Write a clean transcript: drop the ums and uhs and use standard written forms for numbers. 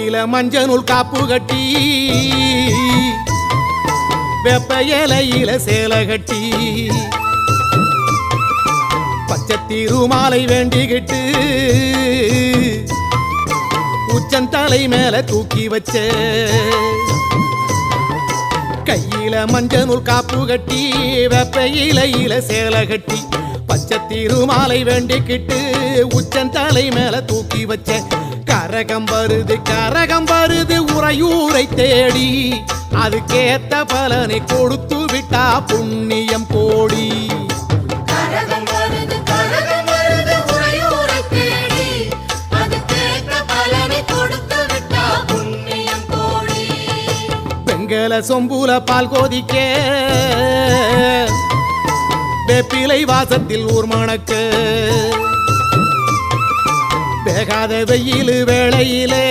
கையில மஞ்சள் நூல் காப்பு கட்டி வெப்ப இலையில சேலை கட்டி பச்சை திருமாலை வேண்டிக்கிட்டு உச்சந்தலை மேல தூக்கி வச்ச கையில மஞ்சள் நூல் காப்பு கட்டி வெப்ப இலையில சேலை கட்டி பச்சை திருமாலை வேண்டிக்கிட்டு உச்சந்தலை மேல தூக்கி வச்ச கரகம் வருது உறையூரை தேடி அதுக்கேத்த பலனை கொடுத்து விட்டா புண்ணியம் கோடி. பெங்கல சொம்புல பால் கோதிக்க வேப்பிலை வாசத்தில் ஊர் மணக்க வேகாத வெயில் வேளையிலே